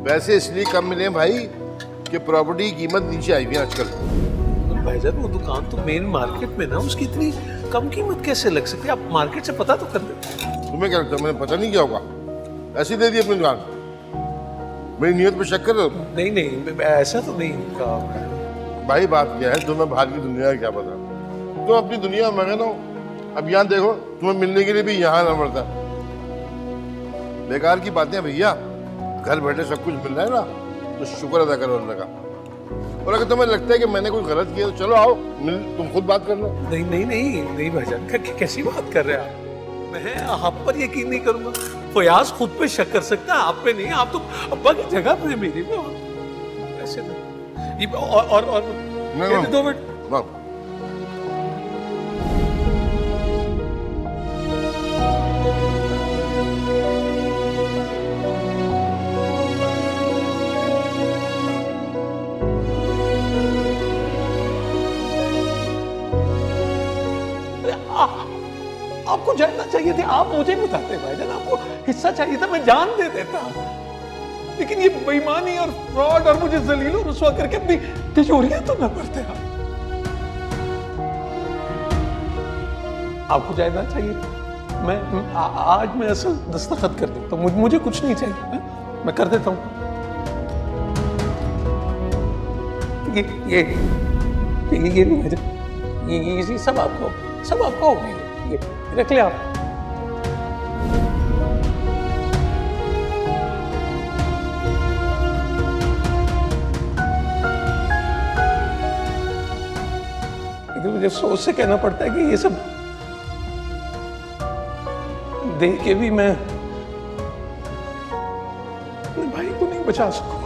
वैसे इसलिए कम मिले भाई कि प्रॉपर्टी की कीमत नीचे आई हुई है आजकल। भाईजान वो दुकान तो मेन मार्केट में ना, उसकी इतनी कम कीमत कैसे लग सकती है? आप मार्केट से पता तो कर दो। तुम्हें क्या लगता है मैंने पता नहीं क्या होगा? ऐसे ही दे दी अपनी दुकान? मेरी नियत पे शक कर रहे हो? नहीं नहीं, ऐसा तो नहीं कहा भाई बात क्या है, तुम्हें बाहर की दुनिया का क्या पता? तुम अपनी दुनिया में मगन हो। अब यहाँ देखो, तुम्हें मिलने के लिए भी यहाँ आना पड़ता है। बेकार की बातें भैया, घर बैठे सब कुछ मिल रहा है ना, तो शुक्र अदा करो अल्लाह का। और अगर तुम्हें लगता है कि मैंने कुछ गलत किया तो चलो आओ मिल, तुम खुद बात कर लो। नहीं नहीं नहीं नहीं भाईजान, कैसी बात कर रहे हैं आप? मैं आप पर यकीन नहीं करूंगा। फयाज खुद पे शक कर सकता है, आप पे नहीं। आप तो अब्बा की जगह पे है मेरी में। ऐसे नहीं। ये और नहीं, 2 मिनट। वाह। आपको जानना चाहिए था, आप मुझे बताते भाईजान। आपको हिस्सा चाहिए था, मैं जान दे देता। लेकिन ये बेईमानी और फ्रॉड और मुझे जलील और रुसवा करके अपनी तिजोरियां तो न भरते आप। आपको जानना चाहिए था। मैं आज मैं असल दस्तखत कर देता हूँ। मुझे कुछ नहीं चाहिए है? मैं कर देता हूँ। ये नहीं भाईजान, ये सब आपका हो गया। ये रख ले आप। लेकिन मुझे सोच से कहना पड़ता है कि ये सब देख के भी मैं अपने भाई को नहीं बचा सकूंगा।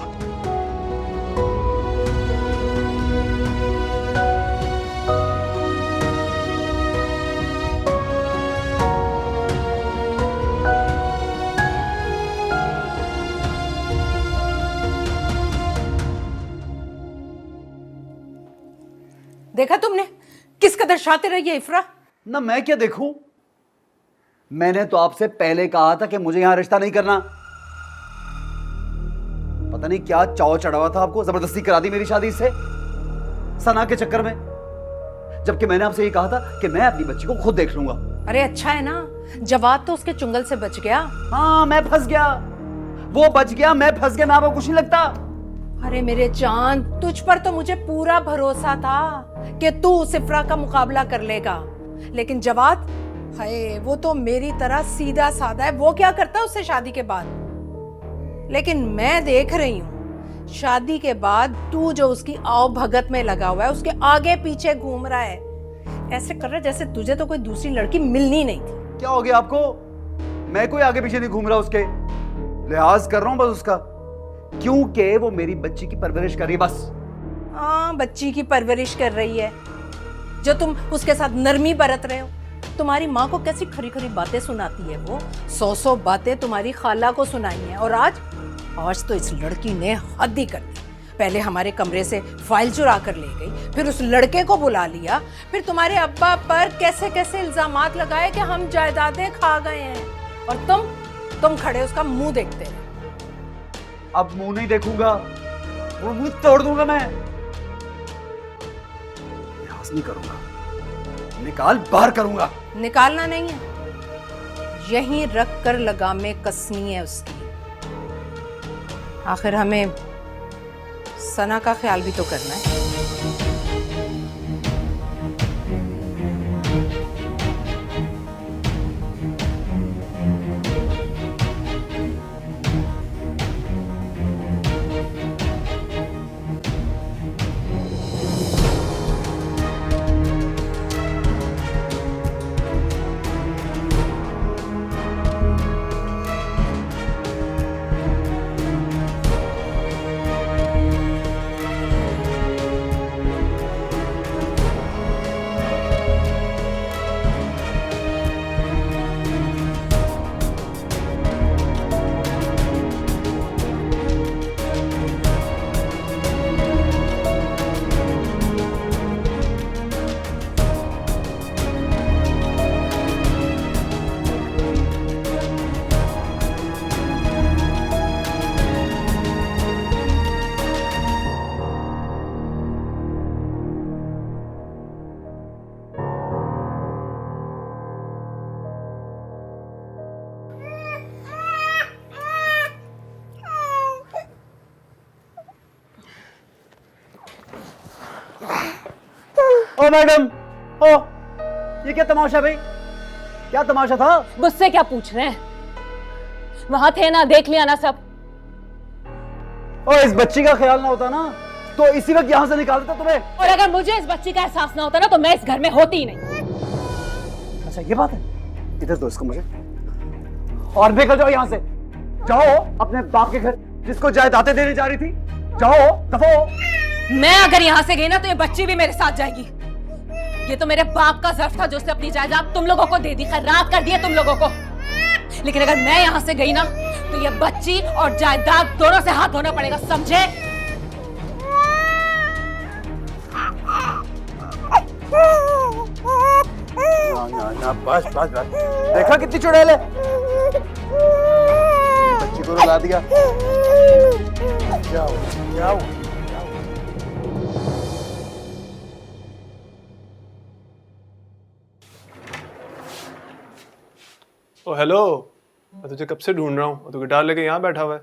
देखा तुमने किस कदर शातिर है ये इफ्रा? ना मैं क्या देखूं? मैंने तो आपसे पहले कहा था कि मुझे यहां रिश्ता नहीं करना। पता नहीं क्या चाव चढ़ा हुआ था आपको, जबरदस्ती करा दी मेरी शादी इससे सना के चक्कर में, जबकि मैंने आपसे ये कहा था कि मैं अपनी बच्ची को खुद देख लूंगा। अरे अच्छा है ना, जवाद तो उसके चुंगल से बच गया। हाँ मैं फंस गया, वो बच गया, मैं फंस गया। मैं आपको कुछ नहीं लगता? अरे मेरे जान, तुझ पर तो मुझे पूरा भरोसा था कि तू उस इफ्रा का मुकाबला कर लेगा। लेकिन जवाद, हाय, वो तो मेरी तरह सीधा साधा है। वो क्या करता उससे शादी के बाद? लेकिन मैं देख रही हूँ, शादी के बाद तू जो उसकी आओ भगत में लगा हुआ है, उसके आगे पीछे घूम रहा है, ऐसे कर रहा है जैसे तुझे तो कोई दूसरी लड़की मिलनी नहीं थी। क्या हो गया आपको? मैं कोई आगे पीछे नहीं घूम रहा, उसके लिहाज कर रहा हूं बस उसका, क्योंकि वो मेरी बच्ची की परवरिश कर रही है बस। हाँ, बच्ची की परवरिश कर रही है, जो तुम उसके साथ नरमी बरत रहे हो। तुम्हारी माँ को कैसी खरी खरी बातें सुनाती है वो, 100 बातें तुम्हारी खाला को सुनाई हैं। और आज तो इस लड़की ने हद ही कर दी। पहले हमारे कमरे से फाइल चुरा कर ले गई, फिर उस लड़के को बुला लिया, फिर तुम्हारे अब्बा पर कैसे कैसे इल्जामात लगाए कि हम जायदादें खा गए हैं, और तुम खड़े उसका मुंह देखते रहे। अब मुंह नहीं देखूंगा, वो मुंह तोड़ दूंगा मैं। लिहाज नहीं करूंगा, निकाल बाहर करूंगा। निकालना नहीं है, यहीं रख कर लगामे कसनी है उसकी। आखिर हमें सना का ख्याल भी तो करना है। ओ मैडम, ओ ये क्या तमाशा भाई, क्या तमाशा था? मुझसे क्या पूछ रहे हैं? वहां थे ना, देख लिया ना सब। ओ इस बच्ची का ख्याल ना होता ना तो इसी वक्त यहाँ से निकाल देता तुम्हें। और अगर मुझे इस बच्ची का एहसास ना होता ना तो मैं इस घर में होती ही नहीं। अच्छा ये बात है, इधर दो इसको मुझे और निकल जाओ यहाँ से। जाओ अपने बाप के घर जिसको जायदादें देने जा रही थी, जाओ दफा हो। मैं अगर यहाँ से गई ना तो ये बच्ची भी मेरे साथ जाएगी। ये तो मेरे बाप का ज़र्फ था जो उसने अपनी जायदाद तुम लोगों को दे दी, खैरात कर दिया तुम लोगों को। लेकिन अगर मैं यहाँ से गई ना तो ये बच्ची और जायदाद दोनों से हाथ धोना पड़ेगा, समझे? ना, बस बस बस, देखा कितनी चुड़ैल है, बच्ची को रुला दिया। जाओ जाओ। ओ हेलो, मैं तुझे कब से ढूंढ रहा हूँ, तू गिटार लेके यहाँ बैठा हुआ है।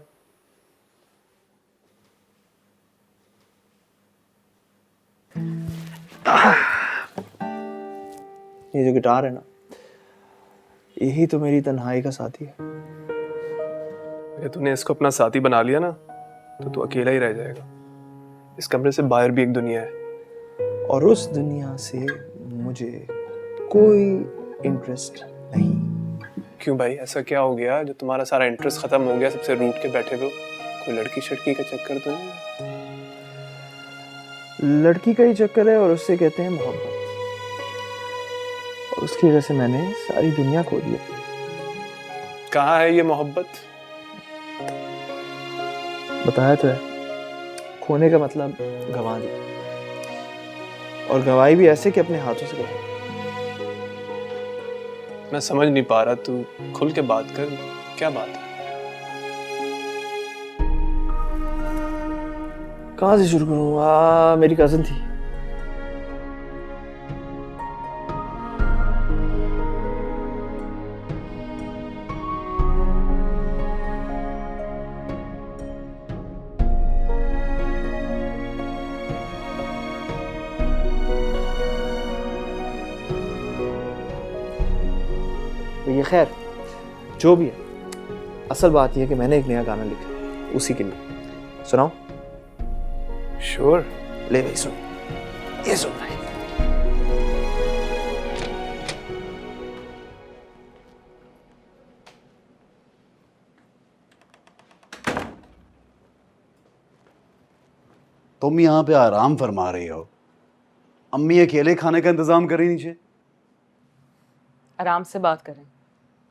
ये जो गिटार है ना, यही तो मेरी तन्हाई का साथी है। अगर तूने इसको अपना साथी बना लिया ना तो तू अकेला ही रह जाएगा। इस कमरे से बाहर भी एक दुनिया है और उस दुनिया से मुझे कोई इंटरेस्ट नहीं। क्यों भाई, ऐसा क्या हो गया जो तुम्हारा सारा इंटरेस्ट खत्म हो गया? सबसे रूठ के बैठे हो, कोई लड़की शड़की का चक्कर तो नहीं? लड़की का ही चक्कर है और उससे कहते हैं मोहब्बत। और उसकी वजह से मैंने सारी दुनिया खो दी। कहाँ है ये मोहब्बत? बताया तो है, खोने का मतलब गंवा दी, और गवाई भी ऐसे कि अपने हाथों से गवाई। मैं समझ नहीं पा रहा, तू खुल के बात कर, क्या बात है? कहाँ से शुरू करूँ? मेरी कजिन थी। तो ये खैर जो भी है, असल बात यह है कि मैंने एक नया गाना लिखा, उसी के लिए सुनाओ। श्योर। ले भाई सुन, ये सुन भाई। तुम यहाँ पे आराम फरमा रही हो, अम्मी अकेले खाने का इंतजाम करी नीचे। आराम से बात करें,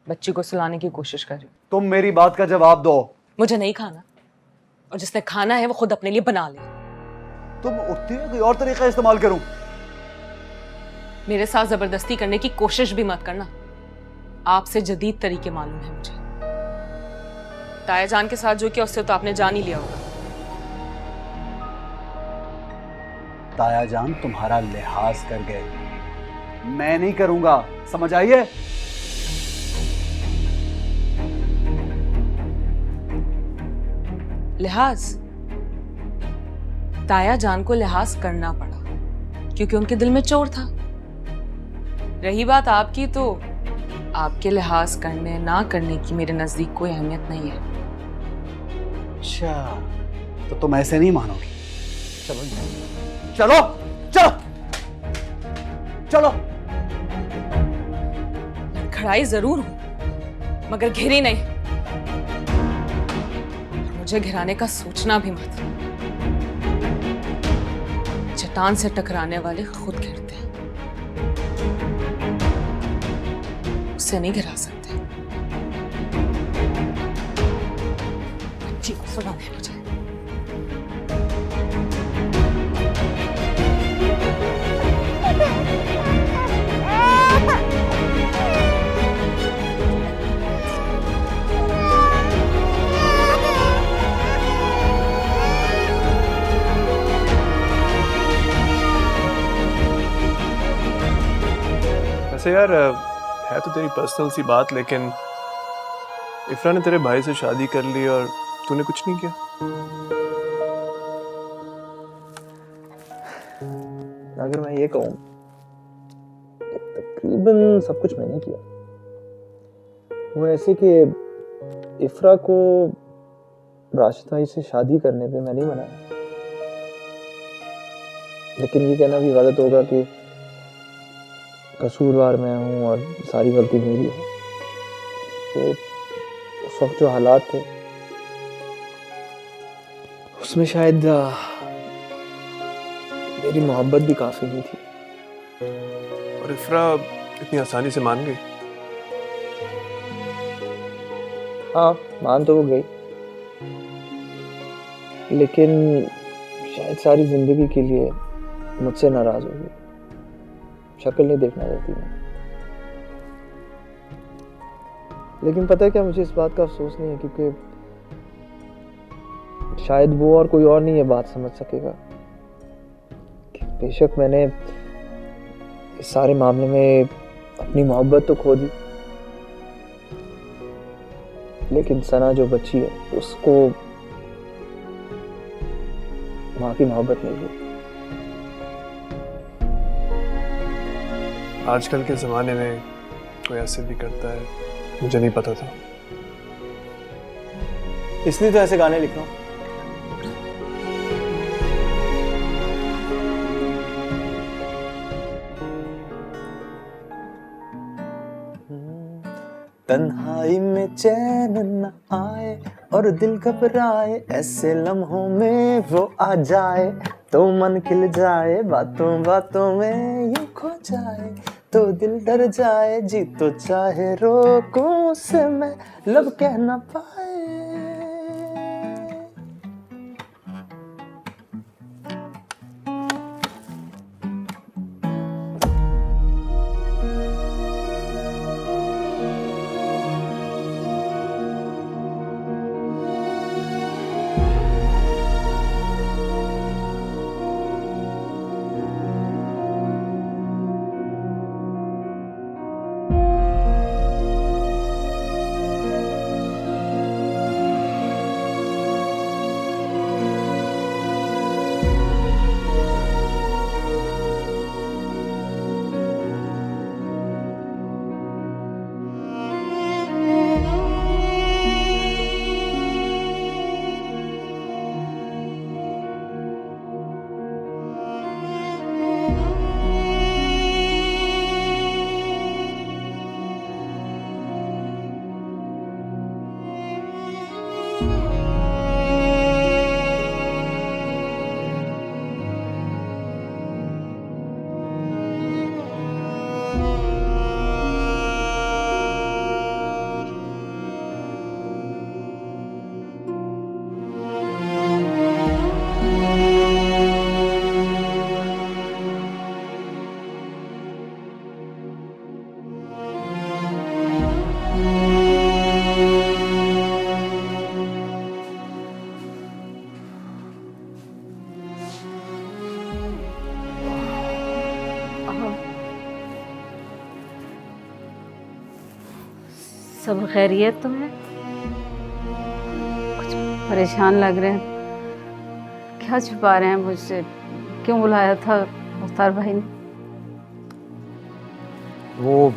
बच्ची को सुलाने की कोशिश कर रही हूँ। तुम मेरी बात का जवाब दो। मुझे नहीं खाना, और जिसने खाना है वो खुद अपने लिए बना ले। तुम उठती हो कोई और तरीका इस्तेमाल करूं? मेरे साथ जबरदस्ती करने की कोशिश भी मत करना। आपसे जदीद तरीके मालूम है मुझे। ताया जान के साथ जो किया उससे तो आपने जान ही लिया होगा। ताया जान तुम्हारा लिहाज कर गए, मैं नहीं करूंगा, समझ आई है? लिहाज? ताया जान को लिहाज करना पड़ा क्योंकि उनके दिल में चोर था। रही बात आपकी, तो आपके लिहाज करने ना करने की मेरे नजदीक कोई अहमियत नहीं है। अच्छा, तो तुम ऐसे नहीं मानोगी। चलो चलो चलो चलो। खड़ाई जरूर हूं मगर घिरी नहीं, और मुझे घिराने का सोचना भी मत। चट्टान से टकराने वाले खुद गिरते हैं, उससे नहीं गिरा सकते। बच्ची को सुना दे मुझे। वैसे यार, है तो तेरी पर्सनल सी बात, लेकिन इफ्रा ने तेरे भाई से शादी कर ली और तूने कुछ नहीं किया। अगर मैं ये कहूँ तकरीबन सब कुछ मैंने किया। वो ऐसे कि इफ्रा को राशिद भाई से शादी करने पे मैंने ही मनाया, लेकिन ये कहना भी गलत होगा कि कसूरवार मैं हूँ और सारी गलती मेरी है। तो उस वक्त जो हालात थे उसमें शायद मेरी मोहब्बत भी काफी नहीं थी। और इफ्रा इतनी आसानी से मान गई? हाँ, मान तो वो गई, लेकिन शायद सारी जिंदगी के लिए मुझसे नाराज हो गई। शक्ल नहीं देखना चाहती मैं। लेकिन पता है क्या, मुझे इस बात का अफसोस नहीं है, क्योंकि शायद वो और कोई और नहीं ये बात समझ सकेगा कि बेशक मैंने इस सारे मामले में अपनी मोहब्बत तो खो दी, लेकिन सना जो बच्ची है उसको माँ की मोहब्बत मिल गई। आजकल के ज़माने में कोई ऐसे भी करता है, मुझे नहीं पता था। इसलिए तो ऐसे गाने लिख रहा हूँ। तन्हाई में चैन न आए और दिल घबराए, ऐसे लम्हों में वो आ जाए तो मन खिल जाए, बातों बातों में यूं खो जाए तो दिल डर जाए, जी तो चाहे रोकूं उसे मैं लब कह ना पाए। सब खैरियत तो है? कुछ परेशान लग रहे हैं, क्या छुपा रहे हैं मुझसे? क्यों बुलाया था मुख्तार भाई ने? वो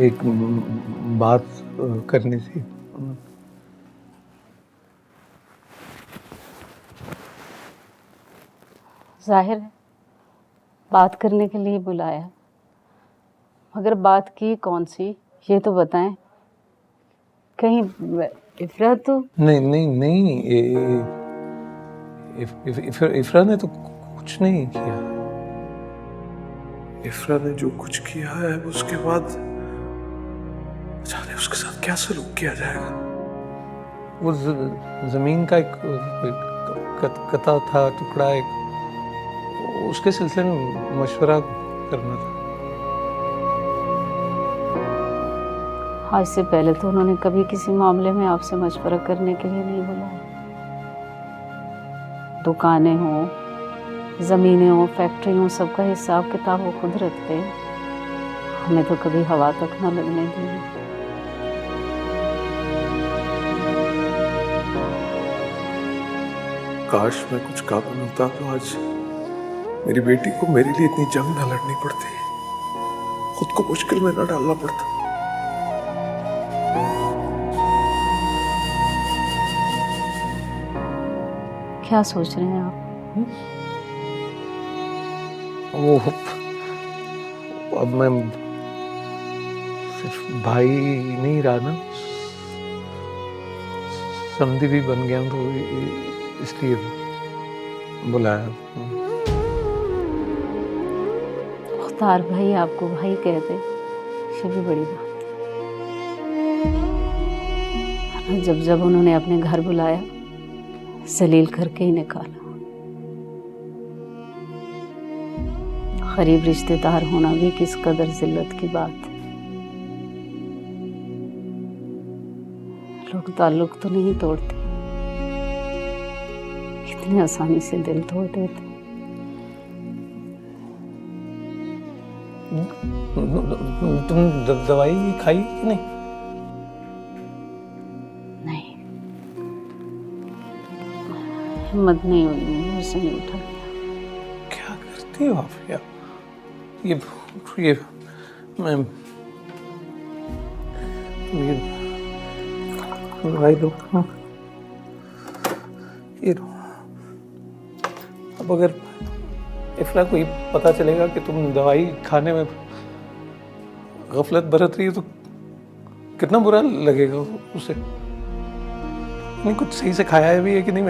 एक बात करनी थी। जाहिर है बात करने के लिए बुलाया, मगर बात की कौन सी ये तो बताएं। कहीं इफ्रा तो नहीं नहीं नहीं, इफ्रा ने तो कुछ नहीं किया। इफ्रा ने जो कुछ किया है उसके बाद जाने उसके साथ क्या सलूक किया जाएगा। वो जमीन का एक कता था, टुकड़ा, एक उसके सिलसिले में मशवरा करना था। आज से पहले तो उन्होंने कभी किसी मामले में आपसे मशवरा करने के लिए नहीं बुलाया। दुकानें हों, ज़मीनें हों, फैक्ट्री हों, सबका हिसाब किताब वो खुद रखते हैं। हमें तो कभी हवा तक न लगने दी। काश मैं कुछ काबिल होता तो आज मेरी बेटी को मेरे लिए इतनी जंग न लड़नी पड़ती। खुद को मुश्किल में न डालना पड़ता। क्या सोच रहे हैं आप? वो अब मैं सिर्फ भाई नहीं रहा ना, समधी भी बन गया हूं, तो इसलिए बुलाया। मुख्तार भाई आपको भाई कहते, ये भी बड़ी बात है। जब जब उन्होंने अपने घर बुलाया, जलील करके ही निकाला। गरीब रिश्तेदार होना भी किस कदर जिल्लत की बात है। लोग ताल्लुक तो नहीं तोड़ते, इतनी आसानी से दिल तोड़ देते। तुम दवाई खाई कि नहीं? नहीं, हिम्मत नहीं हुई, मुझे से नहीं उठा गया। क्या करती हो आप यार? ये मैं ये दवाई दो। हाँ। ये लो। अब अगर इफ्रा को ये पता चलेगा कि तुम दवाई खाने में गफलत बरत रही है तो कितना बुरा लगेगा उसे। नहीं कुछ सही से खाया भी है कि नहीं?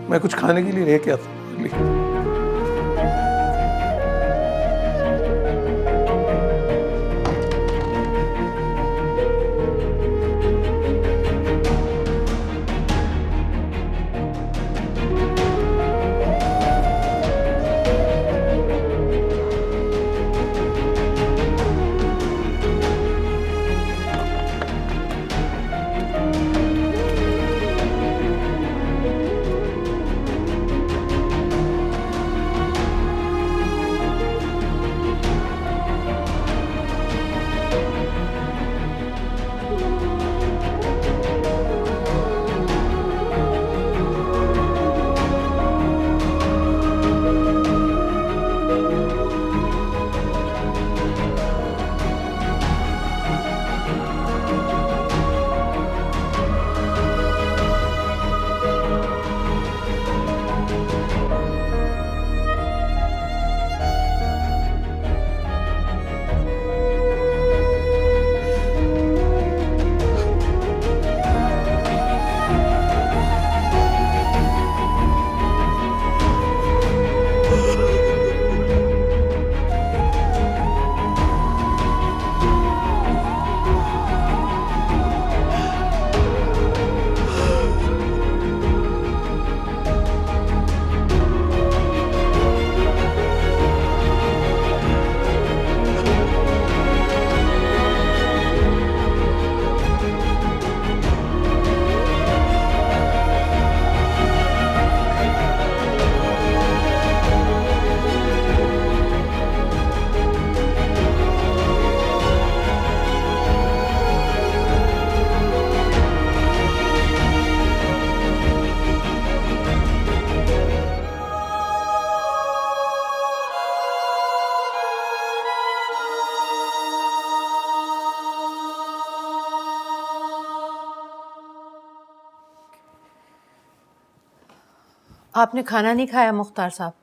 मैं कुछ खाने के लिए लेके आता हूँ। आपने खाना नहीं खाया मुख्तार साहब?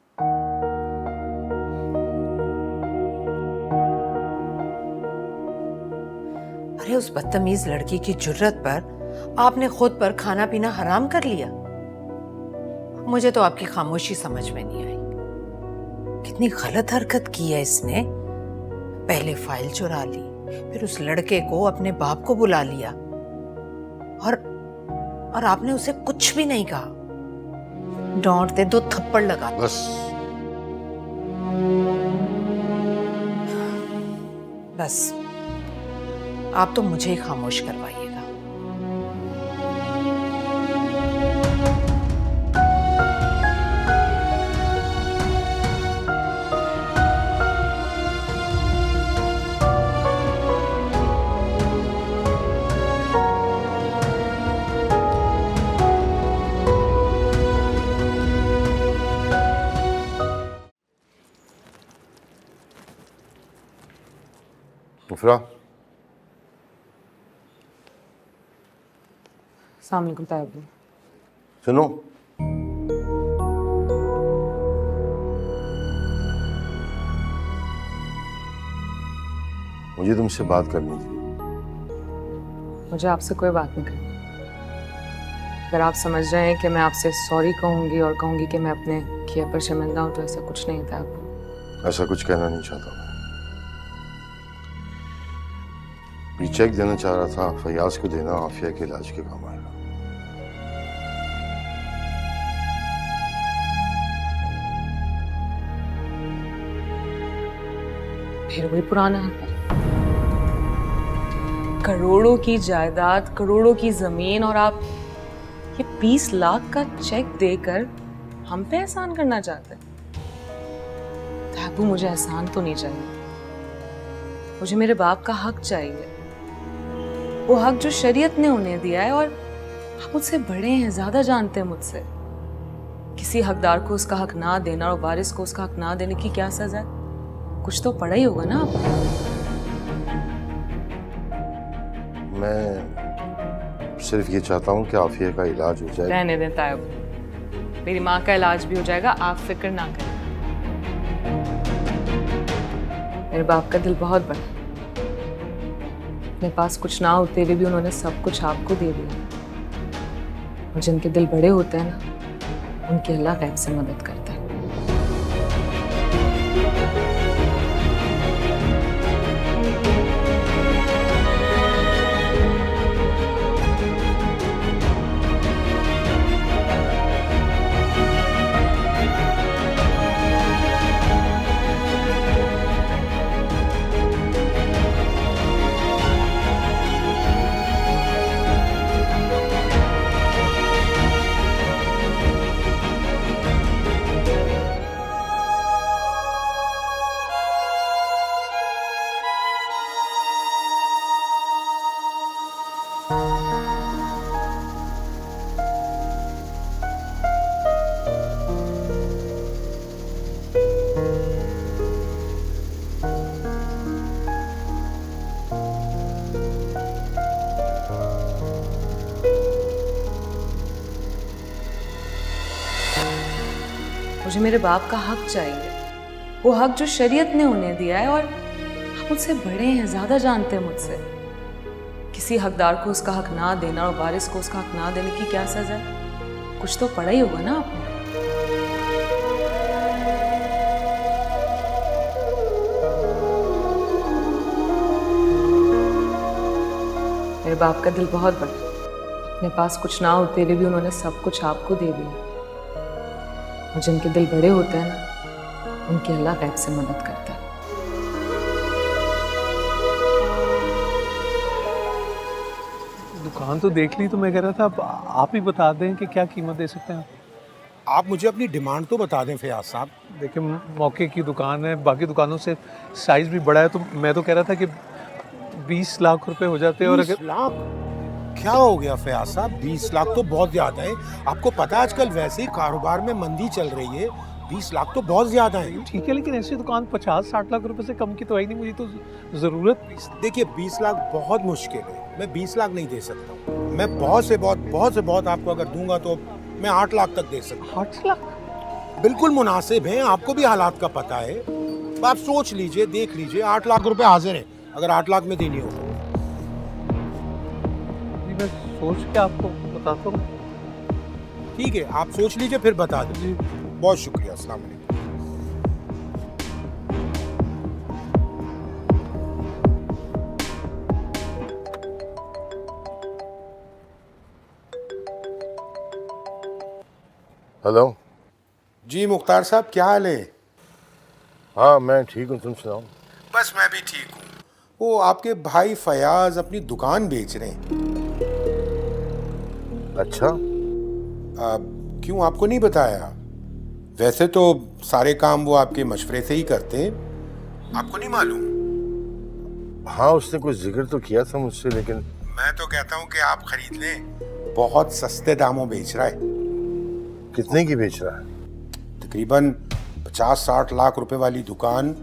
अरे उस बदतमीज लड़की की जुर्रत पर आपने खुद पर खाना पीना हराम कर लिया। मुझे तो आपकी खामोशी समझ में नहीं आई। कितनी गलत हरकत की है इसने। पहले फाइल चुरा ली, फिर उस लड़के को अपने बाप को बुला लिया, और आपने उसे कुछ भी नहीं कहा। डांटते 2 थप्पड़ लगा। बस बस आप तो मुझे ही खामोश करवाइएगा। उफरा, अस्सलाम वालेकुम तायब। सुनो, मुझे तुमसे बात करनी थी। मुझे आपसे कोई बात नहीं करनी। अगर आप समझ रहे हैं कि मैं आपसे सॉरी कहूंगी और कहूंगी कि मैं अपने किए पर शर्मिंदा हूं, तो ऐसा कुछ नहीं था। ऐसा कुछ कहना नहीं चाहता मैं। ये चेक देना चाह रहा था, फयाज को देना, आफिया के इलाज के काम आएगा। फिर वही पुराना है। करोड़ों की जायदाद, करोड़ों की जमीन, और आप ये 20 लाख का चेक देकर हम पे एहसान करना चाहते हैं। ताबू, मुझे एहसान तो नहीं चाहिए, मुझे मेरे बाप का हक चाहिए। वो हक जो शरीयत ने उन्हें दिया है, और आप मुझसे बड़े हैं, ज्यादा जानते हैं मुझसे। किसी हकदार को उसका हक ना देना और वारिस को उसका हक ना देने की क्या सजा है? कुछ तो पढ़ा ही होगा ना आपने। मैं सिर्फ ये चाहता हूँ कि आफिया का इलाज हो जाए। रहने दें तायब, मेरी माँ का इलाज भी हो जाएगा, आप फिक्र ना करें। मेरे बाप का दिल बहुत बड़ा, अपने पास कुछ ना होते हुए भी उन्होंने सब कुछ आपको दे दिया। और जिनके दिल बड़े होते हैं ना, उनकी अल्लाह गैब से मदद करता है। मुझे मेरे बाप का हक चाहिए, वो हक जो शरीयत ने उन्हें दिया है। और आप मुझसे बड़े हैं, ज्यादा जानते हैं मुझसे। किसी हकदार को उसका हक ना देना और वारिस को उसका हक ना देने की क्या सजा है? कुछ तो पढ़ा ही होगा ना आपने। मेरे बाप का दिल बहुत बड़ा, अपने पास कुछ ना होते हुए भी उन्होंने सब कुछ आपको दे दिया। और जिनके दिल बड़े होते हैं ना, उनकी अल्लाह गैब से मदद करता है। दुकान तो देख ली, तो मैं कह रहा था आप ही बता दें कि क्या कीमत दे सकते हैं। आप मुझे अपनी डिमांड तो बता दें फयाज साहब। देखिए, मौके की दुकान है, बाकी दुकानों से साइज भी बड़ा है, तो मैं तो कह रहा था कि 20 लाख रुपए हो जाते हैं। और 20 लाख क्या हो गया फयाज साहब? 20 लाख तो बहुत ज्यादा है। आपको पता है आजकल वैसे ही कारोबार में मंदी चल रही है, 20 लाख तो बहुत ज्यादा है। ठीक है, लेकिन ऐसी दुकान 50-60 लाख रुपए से कम की तो है ही नहीं। मुझे तो जरूरत। देखिए 20 लाख बहुत मुश्किल है, मैं 20 लाख नहीं दे सकता। मैं बहुत से बहुत आपको अगर दूंगा तो मैं 8 लाख तक दे सकता हूँ। 8 लाख बिल्कुल मुनासिब है, आपको भी हालात का पता है। तो आप सोच लीजिए, देख लीजिए, 8 लाख रुपए हाजिर है अगर 8 लाख में देनी हो। मैं सोच के आपको बताता हूँ। ठीक है, आप सोच लीजिए फिर बता दीजिए। बहुत शुक्रिया, अस्सलाम वालेकुम। हेलो। जी मुख्तार साहब, क्या हाल है? हाँ, मैं ठीक हूँ, तुम सुनाओ। बस मैं भी ठीक हूँ। वो आपके भाई फयाज अपनी दुकान बेच रहे हैं। अच्छा, क्यों, आपको नहीं बताया? वैसे तो सारे काम वो आपके मशवरे से ही करते हैं, आपको नहीं मालूम? हाँ, उसने कुछ जिक्र तो किया था मुझसे, लेकिन मैं तो कहता हूँ कि आप खरीद लें, बहुत सस्ते दामों बेच रहा है। कितने की बेच रहा है? तकरीबन 50-60 लाख रुपए वाली दुकान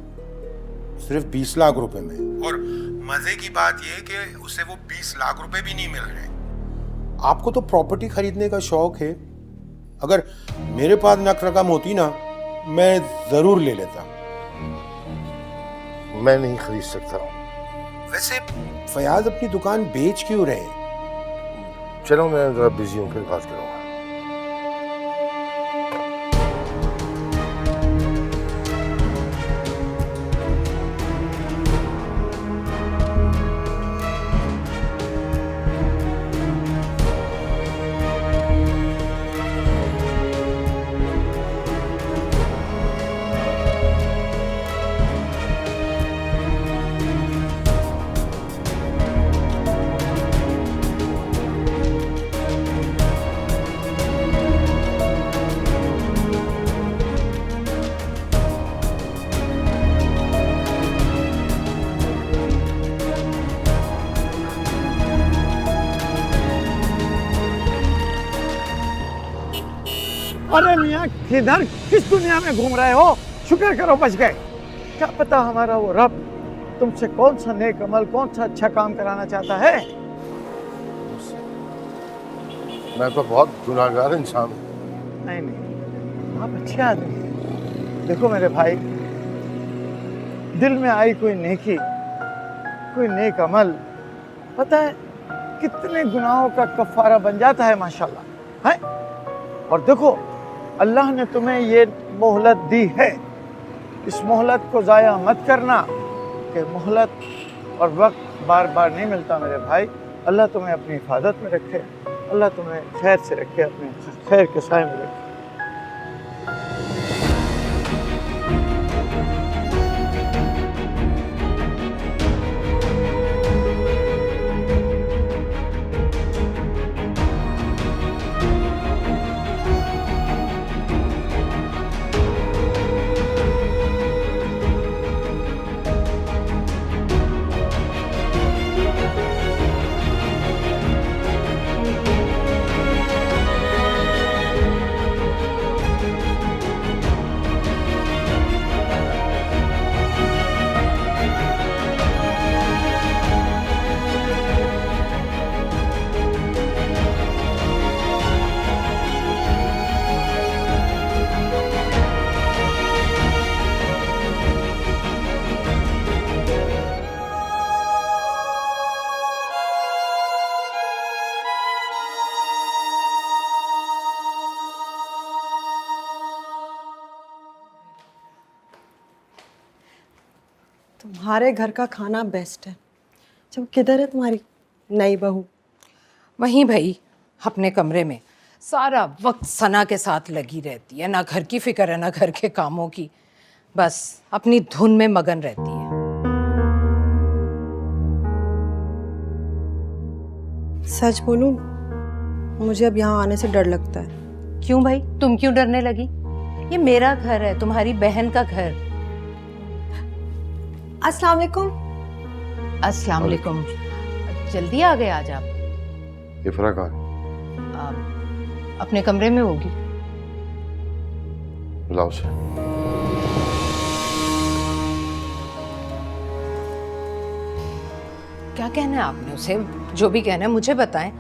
सिर्फ 20 लाख रुपए में। और मजे की बात यह है कि उसे वो 20 लाख रुपए भी नहीं मिल रहे। आपको तो प्रॉपर्टी खरीदने का शौक है, अगर मेरे पास नक रकम होती ना मैं जरूर ले लेता। मैं नहीं खरीद सकता। वैसे फयाज अपनी दुकान बेच क्यों रहे हैं? चलो मैं जरा बिजी हूँ, फिर बात करूँगा। अरे मियाँ, किधर किस दुनिया में घूम रहे हो? शुक्र करो बच गए। क्या पता हमारा वो रब तुमसे कौन सा नेक अमल, कौन सा अच्छा काम कराना चाहता है। मैं तो बहुत गुनाहगार इंसान हूँ। नहीं नहीं, आप अच्छे आदमी हैं। देखो मेरे भाई, दिल में आई कोई नेकी, कोई नेक अमल, पता है कितने गुनाहों का कफारा बन जाता है माशाल्लाह, है। और देखो अल्लाह ने तुम्हें ये मोहलत दी है, इस मोहलत को ज़ाया मत करना, कि मोहलत और वक्त बार बार नहीं मिलता मेरे भाई। अल्लाह तुम्हें अपनी हिफाजत में रखे, अल्लाह तुम्हें खैर से रखे, अपने खैर के साए में रखे। तुम्हारे घर का खाना बेस्ट है। जब किधर है तुम्हारी नई बहू? वहीं भाई अपने कमरे में सारा वक्त सना के साथ लगी रहती है, ना घर की फिक्र है ना घर के कामों की, बस अपनी धुन में मगन रहती है। सच बोलूं, मुझे अब यहाँ आने से डर लगता है। क्यों भाई, तुम क्यों डरने लगी? ये मेरा घर है, तुम्हारी बहन का घर। अस्सलाम वालेकुम। अस्सलाम वालेकुम। जल्दी आ गए आज आप? इफ्रा कहाँ? अपने कमरे में होगी। बुलाओ उसे। क्या कहना है आपने उसे? जो भी कहना है मुझे बताएं।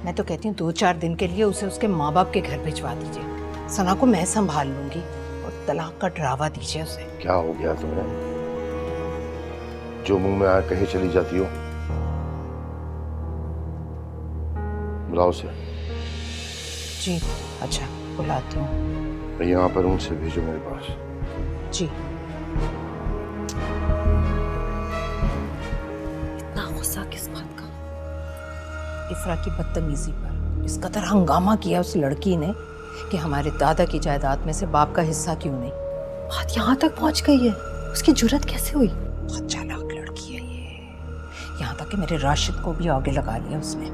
मैं तो कहती हूँ 2-4 दिन के लिए उसे उसके माँ बाप के घर भिजवा दीजिए। सना को मैं संभाल लूंगी, और तलाक का डरावा दीजिए उसे। क्या हो गया तुम्हें? जो मुंह में आया कहीं चली जाती हो। बुलाओ उसे। जी अच्छा, बुलाती हूँ। यहाँ पर उनसे भेजो मेरे पास। जी। इतना गुस्सा किस बात का? इफ्रा की बदतमीजी पर। इस कदर हंगामा किया उस लड़की ने कि हमारे दादा की जायदाद में से बाप का हिस्सा क्यों नहीं। बात यहाँ तक पहुँच गई है, उसकी जुर्रत कैसे हुई? बहुत चालाक लड़की है ये। यहाँ तक कि मेरे राशिद को भी आगे लगा लिया उसने।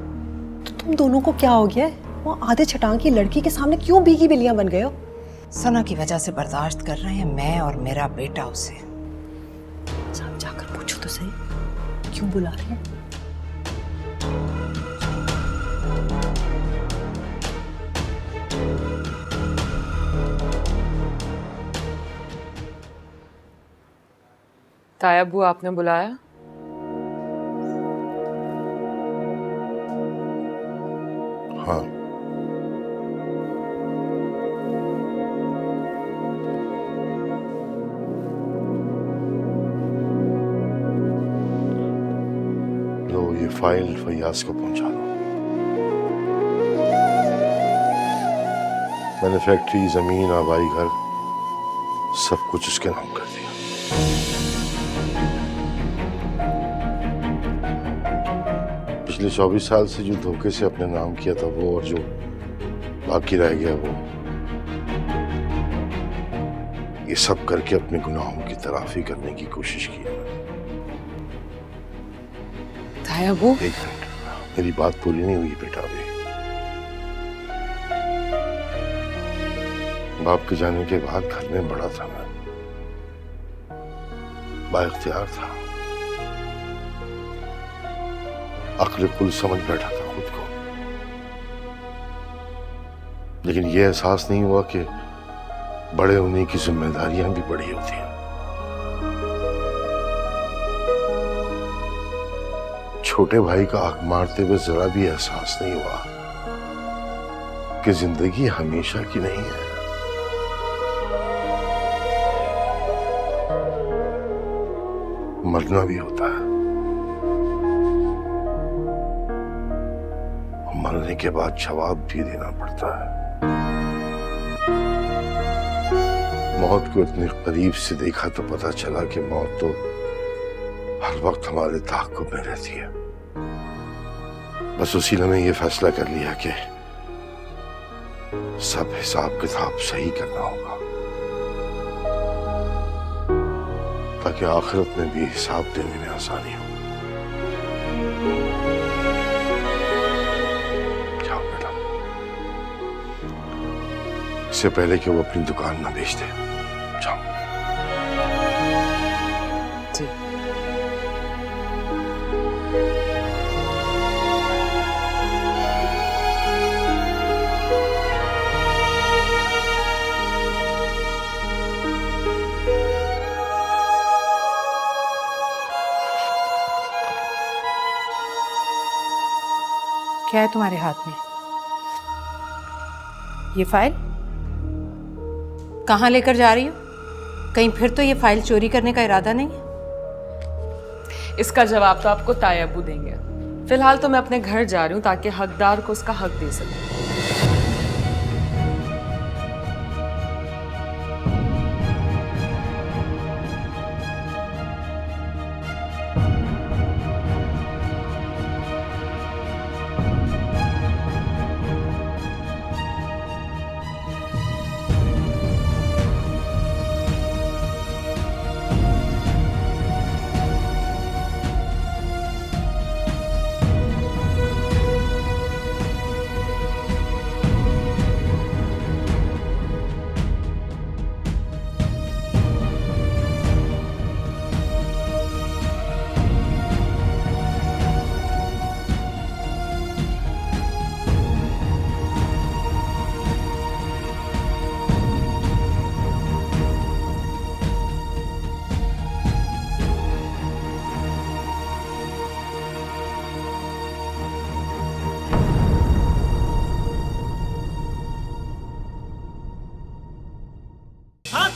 तो तुम दोनों को क्या हो गया है? वो आधे छटांग की लड़की के सामने क्यों भीगी बिल्लियां बन गए हो? सना की वजह से बर्दाश्त कर रहे हैं मैं और मेरा बेटा उसे। साहब जाकर पूछो तो सही, क्यों बुला रहे हैं? ताया अब्बू, आपने बुलाया? हाँ, लो ये फाइल फैयाज को पहुंचा दो। मैंने फैक्ट्री, जमीन, आबाई घर सब कुछ उसके नाम कर दिया। पिछले 24 साल से जो धोखे से अपने नाम किया था वो, और जो बाकी रह गया वो, ये सब करके अपने गुनाहों की तलाफी करने की कोशिश की है। तायाबू, एक मिनट, मेरी बात पूरी नहीं हुई बेटा अभी। बाप के जाने के बाद घर में बड़ा था मैं, बाइख्तियार था, अक्ल कुल समझ बैठा था खुद को, लेकिन यह एहसास नहीं हुआ कि बड़े होने की जिम्मेदारियां भी बड़ी होती हैं। छोटे भाई का हक मारते हुए जरा भी एहसास नहीं हुआ कि जिंदगी हमेशा की नहीं है। मरना भी होता है, मरने के बाद जवाब भी देना पड़ता है। मौत को इतने करीब से देखा तो पता चला कि मौत तो हर वक्त हमारे ताक़ुब में रहती है। बस उसी ने ये फैसला कर लिया कि सब हिसाब किताब सही करना होगा, ताकि आखिरत में भी हिसाब देने में आसानी हो। जाओ बेटा, इससे पहले कि वो अपनी दुकान ना बेच दे, जाओ। जी। क्या है तुम्हारे हाथ में? ये फाइल कहाँ लेकर जा रही हो? कहीं फिर तो ये फाइल चोरी करने का इरादा नहीं है? इसका जवाब तो आपको तायाबू देंगे। फिलहाल तो मैं अपने घर जा रही हूँ ताकि हकदार को उसका हक दे सकूं। हाँ